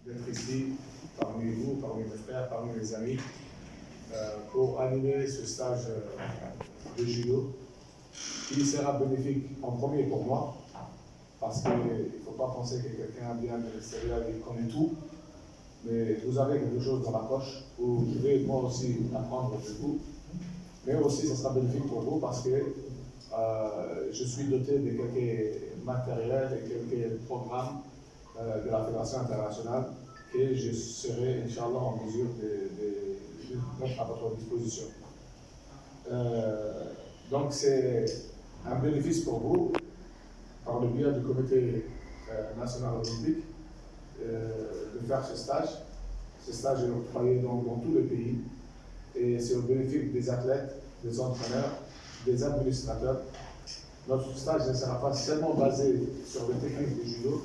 d'être ici parmi vous, parmi mes frères, parmi mes amis, pour animer ce stage de judo qui sera bénéfique en premier pour moi, parce qu'il ne faut pas penser que quelqu'un vient de l'extérieur et connaît tout, mais vous avez quelque chose dans la poche où je vais moi aussi apprendre de vous, mais aussi ce sera bénéfique pour vous parce que je suis doté de quelques matériels et quelques programmes de la Fédération internationale que je serai, Inch'Allah, en mesure de mettre à votre disposition. Donc c'est un bénéfice pour vous, par le biais du comité national olympique, de faire ce stage. Ce stage est octroyé dans tout le pays et c'est au bénéfice des athlètes, des entraîneurs, des administrateurs. Notre stage ne sera pas seulement basé sur les techniques du judo,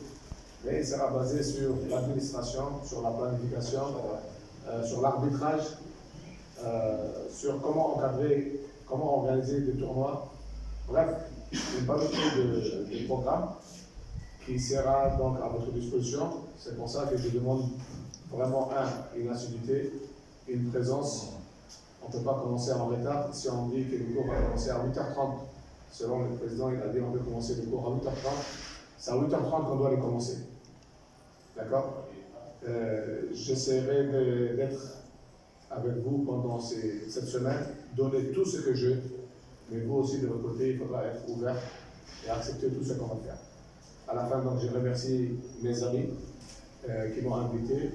mais il sera basé sur l'administration, sur la planification, sur l'arbitrage, sur comment encadrer, comment organiser des tournois. Bref, une panoplie de programmes qui sera donc à votre disposition. C'est pour ça que je demande vraiment une assiduité, une présence. On ne peut pas commencer en retard. Si on dit que le cours va commencer à 8h30, selon le président, il a dit qu'on peut commencer le cours à 8h30, c'est à 8h30 qu'on doit le commencer. D'accord? J'essaierai d'être avec vous pendant cette semaine, donner tout ce que j'ai, mais vous aussi de votre côté, il faudra être ouvert et accepter tout ce qu'on va faire. À la fin, donc, je remercie mes amis qui m'ont invité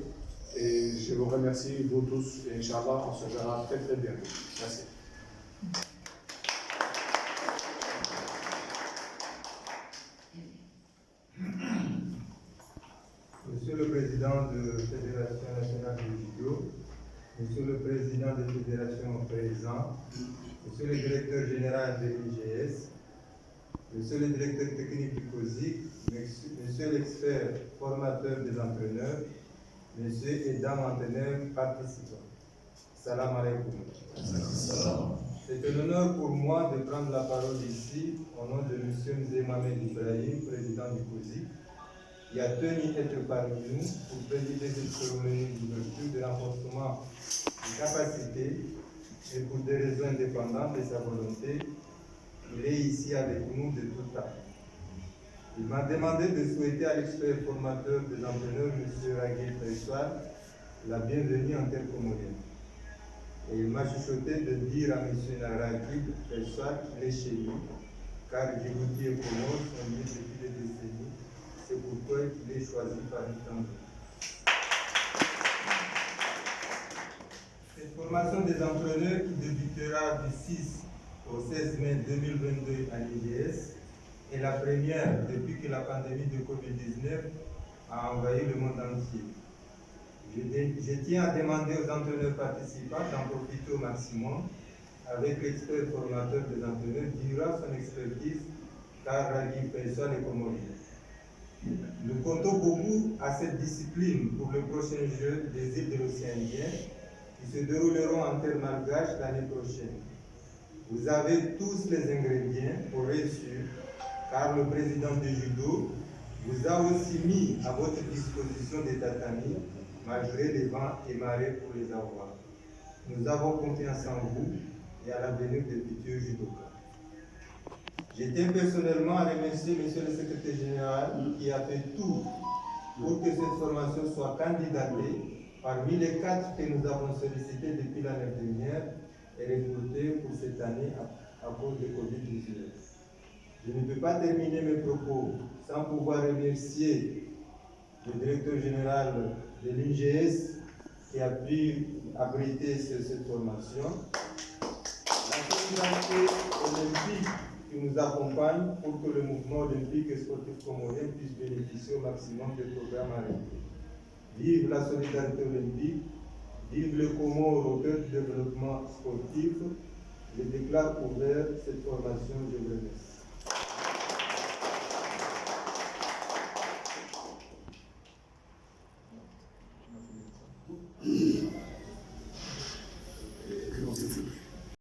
et je vous remercie, vous tous, et Inch'Allah, on se verra très très bientôt. Merci. Monsieur le Président de la Fédération nationale de judo, Monsieur le Président des fédérations présents, Monsieur le Directeur général de l'IGS, Monsieur le Directeur technique du COSIC, Monsieur l'expert formateur des entraîneurs, Monsieur et Dames entraîneurs participants. Salam alaikum. C'est un honneur pour moi de prendre la parole ici au nom de Monsieur Mohamed Ibrahim, président du COSIC, qui a tenu être parmi nous pour présider cette cérémonie d'ouverture de renforcement des capacités et pour des raisons indépendantes de sa volonté, il est ici avec nous de tout temps. Il m'a demandé de souhaiter à l'expert formateur des entraîneurs, M. Raghi Faisal, la bienvenue en terre comorienne. Et il m'a chuchoté de dire à M. Raghi Faisal qu'il est chez lui, car Djibouti et Comores sont liés depuis des décennies. C'est pourquoi il est choisi parmi tant d'autres. Cette formation des entraîneurs qui débutera du 6 au 16 mai 2022 à l'IGS est la première depuis que la pandémie de Covid-19 a envahi le monde entier. Je tiens à demander aux entraîneurs participants d'en profiter au maximum avec l'expert formateur des entraîneurs durant son expertise, car Raghi Faisal est comorien. Nous comptons beaucoup à cette discipline pour le prochain jeu des îles de l'océan Indien qui se dérouleront en terre malgache l'année prochaine. Vous avez tous les ingrédients pour réussir, car le président du judo vous a aussi mis à votre disposition des tatamis, malgré les vents et marées pour les avoir. Nous avons confiance en vous et à l'avenir des futurs judokas. Je tiens personnellement à remercier Monsieur le Secrétaire Général qui a fait tout pour que cette formation soit candidatée parmi les 4 que nous avons sollicités depuis l'année dernière et recrutés pour cette année à cause de Covid-19. Je ne peux pas terminer mes propos sans pouvoir remercier le directeur général de l'IGS qui a pu abriter cette formation, la communauté olympique qui nous accompagne pour que le mouvement olympique et sportif comorien puisse bénéficier au maximum des programmes arrêtés. Vive la solidarité olympique, vive le Comores au cœur du développement sportif. Je déclare ouvert cette formation. Je vous